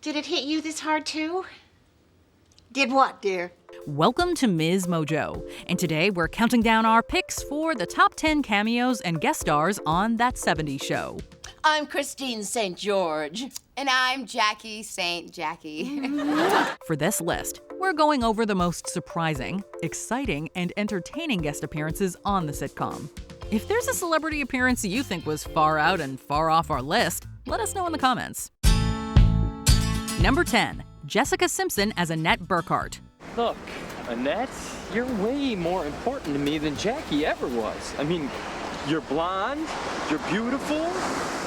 Did it hit you this hard too? Did what, dear? Welcome to MsMojo, and today we're counting down our picks for the top 10 cameos and guest stars on That 70s Show. I'm Christine St. George. And I'm Jackie St. Jackie. For this list, we're going over the most surprising, exciting, and entertaining guest appearances on the sitcom. If there's a celebrity appearance you think was far out and far off our list, let us know in the comments. Number 10. Jessica Simpson as Annette Burkhart. Look, Annette, you're way more important to me than Jackie ever was. I mean, you're blonde, you're beautiful,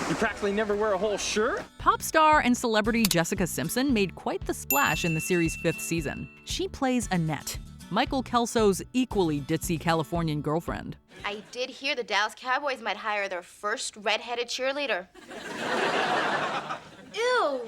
you practically never wear a whole shirt. Pop star and celebrity Jessica Simpson made quite the splash in the series' 5th season. She plays Annette, Michael Kelso's equally ditzy Californian girlfriend. I did hear the Dallas Cowboys might hire their first red-headed cheerleader. Ew!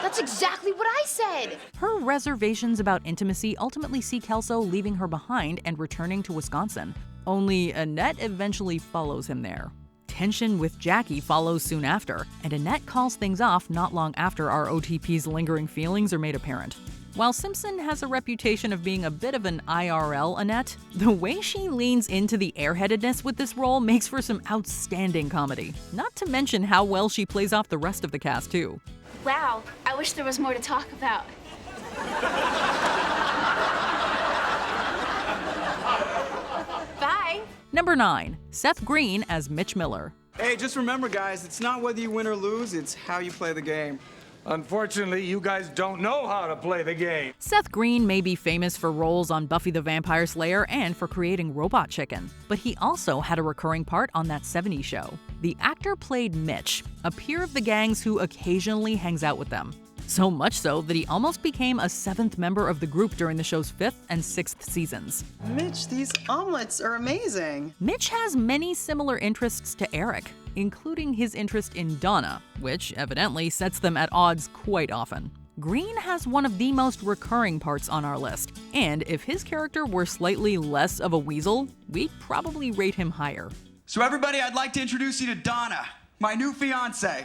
That's exactly what I said! Her reservations about intimacy ultimately see Kelso leaving her behind and returning to Wisconsin. Only Annette eventually follows him there. Tension with Jackie follows soon after, and Annette calls things off not long after our OTP's lingering feelings are made apparent. While Simpson has a reputation of being a bit of an IRL Annette, the way she leans into the airheadedness with this role makes for some outstanding comedy. Not to mention how well she plays off the rest of the cast, too. Wow, I wish there was more to talk about. Bye! Number 9. Seth Green as Mitch Miller. Hey, just remember, guys, it's not whether you win or lose, it's how you play the game. Unfortunately, you guys don't know how to play the game. Seth Green may be famous for roles on Buffy the Vampire Slayer and for creating Robot Chicken, but he also had a recurring part on That 70s Show. The actor played Mitch, a peer of the gangs who occasionally hangs out with them. So much so that he almost became a 7th member of the group during the show's 5th and 6th seasons. Mitch, these omelets are amazing. Mitch has many similar interests to Eric, including his interest in Donna, which evidently sets them at odds quite often. Green has one of the most recurring parts on our list, and if his character were slightly less of a weasel, we'd probably rate him higher. So everybody, I'd like to introduce you to Donna, my new fiance.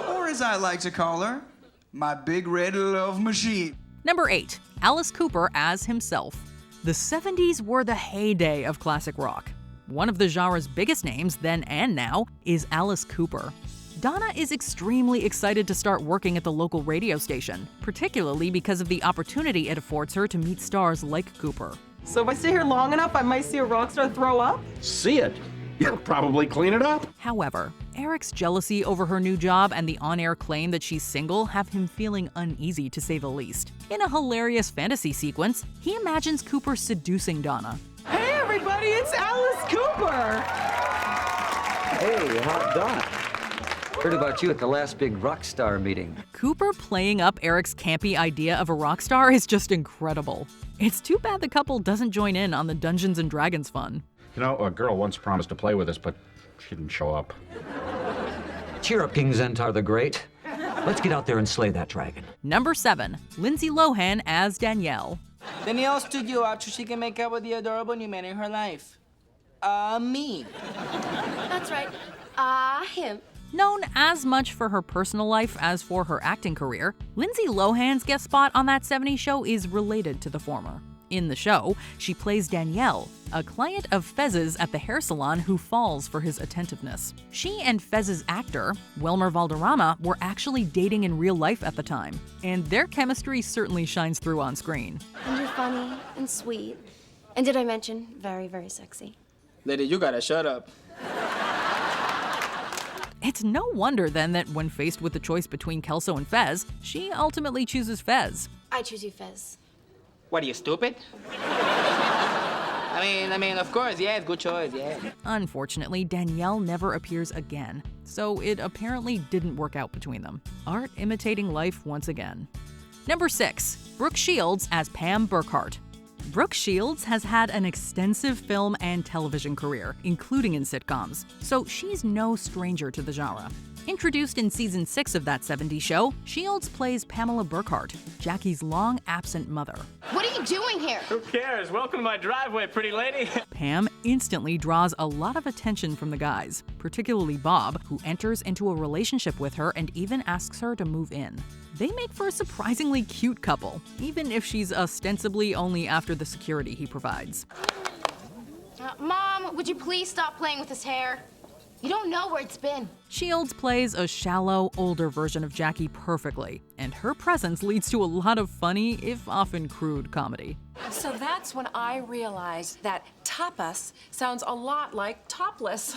Or as I like to call her, my big red love machine. Number 8. Alice Cooper as himself. The 70s were the heyday of classic rock. One of the genre's biggest names, then and now, is Alice Cooper. Donna is extremely excited to start working at the local radio station, particularly because of the opportunity it affords her to meet stars like Cooper. So if I stay here long enough, I might see a rock star throw up? See it. You'll probably clean it up. However, Eric's jealousy over her new job and the on-air claim that she's single have him feeling uneasy, to say the least. In a hilarious fantasy sequence, he imagines Cooper seducing Donna. Hey everybody, it's Alice Cooper! Hey, how's Donna? Heard about you at the last big rock star meeting. Cooper playing up Eric's campy idea of a rock star is just incredible. It's too bad the couple doesn't join in on the Dungeons & Dragons fun. You know, a girl once promised to play with us, but she didn't show up. Cheer up, King Zentar the Great. Let's get out there and slay that dragon. Number 7. Lindsay Lohan as Danielle. Danielle stood you up so she can make up with the adorable new man in her life. Me. That's right. Him. Known as much for her personal life as for her acting career, Lindsay Lohan's guest spot on That 70s Show is related to the former. In the show, she plays Danielle, a client of Fez's at the hair salon who falls for his attentiveness. She and Fez's actor, Wilmer Valderrama, were actually dating in real life at the time, and their chemistry certainly shines through on screen. And you're funny and sweet. And did I mention very, very sexy? Lady, you gotta shut up. It's no wonder then that when faced with the choice between Kelso and Fez, she ultimately chooses Fez. I choose you, Fez. What, are you stupid? I mean, of course, yeah, good choice, yeah. Unfortunately, Danielle never appears again, so it apparently didn't work out between them. Art imitating life once again. Number 6. Brooke Shields as Pam Burkhart. Brooke Shields has had an extensive film and television career, including in sitcoms, so she's no stranger to the genre. Introduced in season 6 of That 70s Show, Shields plays Pamela Burkhart, Jackie's long-absent mother. What are you doing here? Who cares? Welcome to my driveway, pretty lady. Pam instantly draws a lot of attention from the guys, particularly Bob, who enters into a relationship with her and even asks her to move in. They make for a surprisingly cute couple, even if she's ostensibly only after the security he provides. Mom, would you please stop playing with his hair? You don't know where it's been. Shields plays a shallow, older version of Jackie perfectly, and her presence leads to a lot of funny, if often crude, comedy. So that's when I realized that tapas sounds a lot like topless.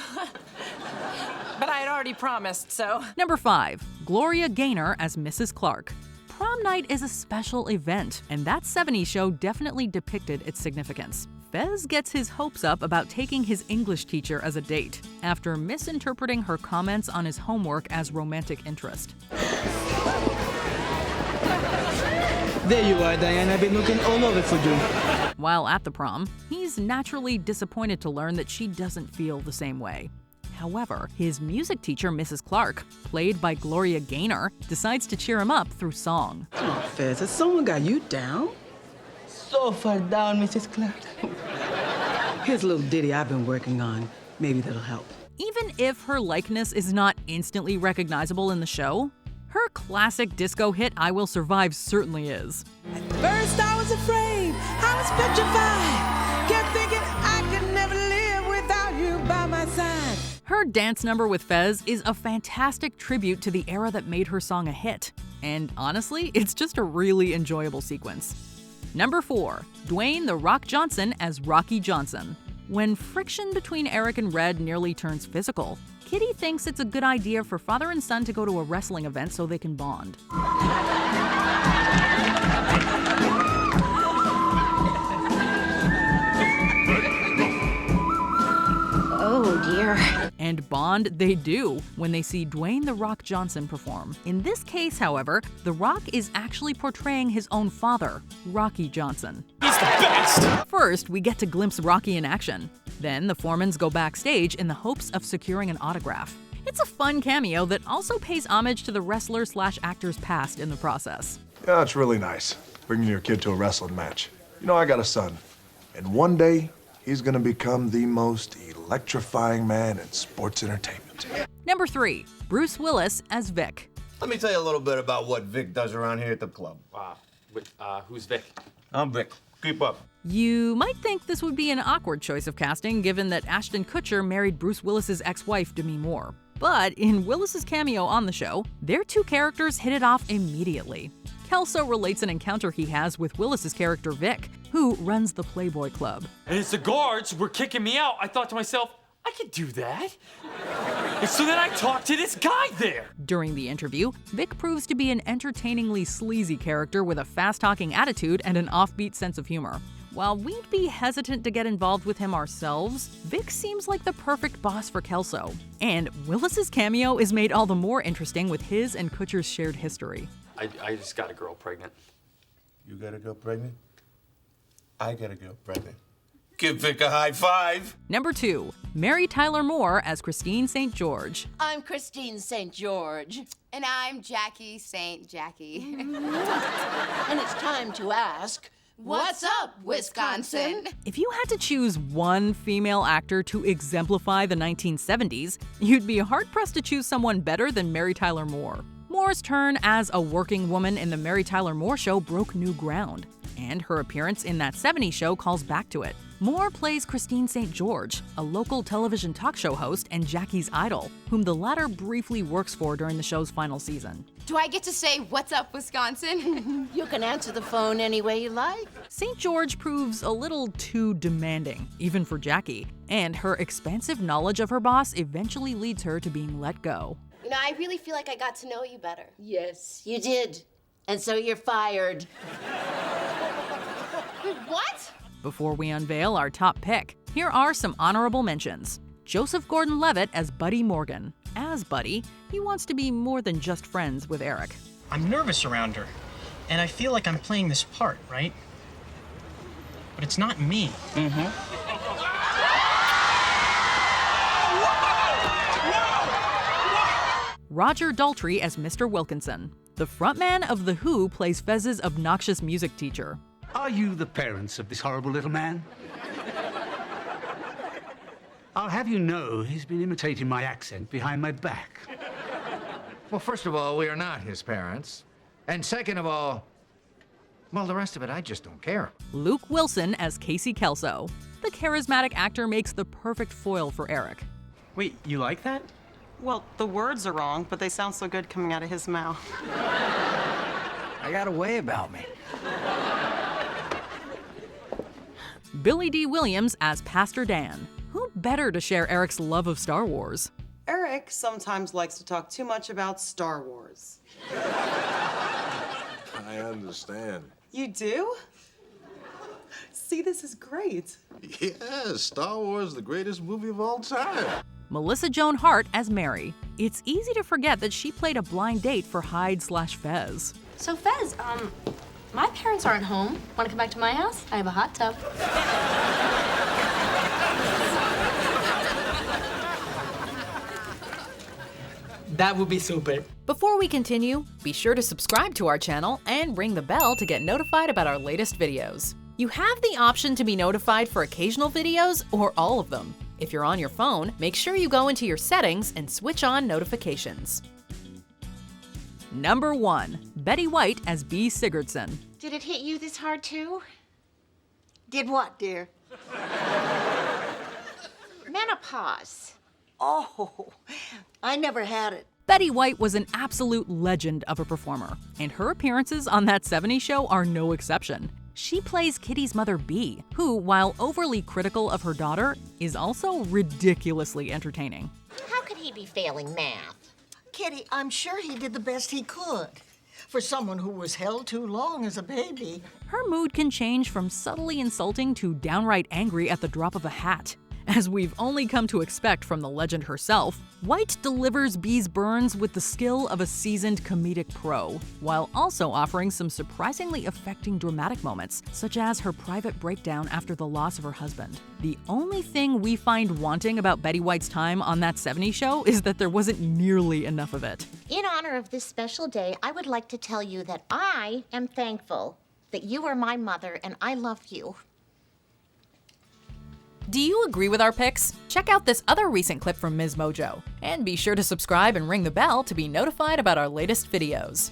But I had already promised, so. Number 5, Gloria Gaynor as Mrs. Clark. Prom night is a special event, and that 70s show definitely depicted its significance. Fez gets his hopes up about taking his English teacher as a date, after misinterpreting her comments on his homework as romantic interest. There you are, Diane. I've been looking all over for you. While at the prom, he's naturally disappointed to learn that she doesn't feel the same way. However, his music teacher, Mrs. Clark, played by Gloria Gaynor, decides to cheer him up through song. Come on, Fez, has someone got you down? So far down, Mrs. Clark. Here's a little ditty I've been working on. Maybe that'll help. Even if her likeness is not instantly recognizable in the show, her classic disco hit I Will Survive certainly is. At first I was afraid, I was petrified. Kept thinking I could never live without you by my side. Her dance number with Fez is a fantastic tribute to the era that made her song a hit. And honestly, it's just a really enjoyable sequence. Number 4, Dwayne "The Rock" Johnson as Rocky Johnson. When friction between Eric and Red nearly turns physical, Kitty thinks it's a good idea for father and son to go to a wrestling event so they can bond. Oh dear. And bond they do when they see Dwayne "The Rock" Johnson perform. In this case, however, The Rock is actually portraying his own father, Rocky Johnson. He's the best! First, we get to glimpse Rocky in action. Then the Foremans go backstage in the hopes of securing an autograph. It's a fun cameo that also pays homage to the wrestler/actor's past in the process. Yeah, it's really nice, bringing your kid to a wrestling match. You know, I got a son, and one day, he's gonna become the most electrifying man in sports entertainment. Number 3, Bruce Willis as Vic. Let me tell you a little bit about what Vic does around here at the club. Who's Vic? I'm Vic. Keep up. You might think this would be an awkward choice of casting given that Ashton Kutcher married Bruce Willis's ex-wife Demi Moore. But in Willis's cameo on the show, their two characters hit it off immediately. Kelso relates an encounter he has with Willis's character Vic, who runs the Playboy Club. And as the guards were kicking me out, I thought to myself, I could do that. And so then I talked to this guy there. During the interview, Vic proves to be an entertainingly sleazy character with a fast-talking attitude and an offbeat sense of humor. While we'd be hesitant to get involved with him ourselves, Vic seems like the perfect boss for Kelso. And Willis's cameo is made all the more interesting with his and Kutcher's shared history. I just got a girl pregnant. You got a girl pregnant? I got a girl pregnant. Give Vic a high five. Number 2, Mary Tyler Moore as Christine St. George. I'm Christine St. George. And I'm Jackie St. Jackie. And it's time to ask, what's up, Wisconsin? If you had to choose one female actor to exemplify the 1970s, you'd be hard-pressed to choose someone better than Mary Tyler Moore. Moore's turn as a working woman in the Mary Tyler Moore Show broke new ground, and her appearance in that 70s show calls back to it. Moore plays Christine St. George, a local television talk show host and Jackie's idol, whom the latter briefly works for during the show's final season. Do I get to say, what's up, Wisconsin? You can answer the phone any way you like. St. George proves a little too demanding, even for Jackie, and her expansive knowledge of her boss eventually leads her to being let go. You know, I really feel like I got to know you better. Yes, you did. And so you're fired. What? Before we unveil our top pick, here are some honorable mentions. Joseph Gordon-Levitt as Buddy Morgan. As Buddy, he wants to be more than just friends with Eric. I'm nervous around her, and I feel like I'm playing this part, right? But it's not me. Roger Daltrey as Mr. Wilkinson. The frontman of The Who plays Fez's obnoxious music teacher. Are you the parents of this horrible little man? I'll have you know he's been imitating my accent behind my back. Well, first of all, we are not his parents. And second of all, well, the rest of it, I just don't care. Luke Wilson as Casey Kelso. The charismatic actor makes the perfect foil for Eric. Wait, you like that? Well, the words are wrong, but they sound so good coming out of his mouth. I got a way about me. Billy D. Williams as Pastor Dan. Who better to share Eric's love of Star Wars? Eric sometimes likes to talk too much about Star Wars. I understand. You do? See, this is great. Yes, Star Wars is the greatest movie of all time. Melissa Joan Hart as Mary. It's easy to forget that she played a blind date for Hyde/Fez. So, Fez, my parents aren't home. Want to come back to my house? I have a hot tub. That would be super. Before we continue, be sure to subscribe to our channel and ring the bell to get notified about our latest videos. You have the option to be notified for occasional videos or all of them. If you're on your phone, make sure you go into your settings and switch on notifications. Number 1. Betty White as Bea Sigurdson. Did it hit you this hard, too? Did what, dear? Menopause. Oh, I never had it. Betty White was an absolute legend of a performer, and her appearances on That 70s Show are no exception. She plays Kitty's mother, Bea, who, while overly critical of her daughter, is also ridiculously entertaining. How could he be failing math? Kitty, I'm sure he did the best he could. For someone who was held too long as a baby. Her mood can change from subtly insulting to downright angry at the drop of a hat. As we've only come to expect from the legend herself, White delivers Bea's burns with the skill of a seasoned comedic pro, while also offering some surprisingly affecting dramatic moments, such as her private breakdown after the loss of her husband. The only thing we find wanting about Betty White's time on That 70s Show is that there wasn't nearly enough of it. In honor of this special day, I would like to tell you that I am thankful that you are my mother and I love you. Do you agree with our picks? Check out this other recent clip from MsMojo, and be sure to subscribe and ring the bell to be notified about our latest videos.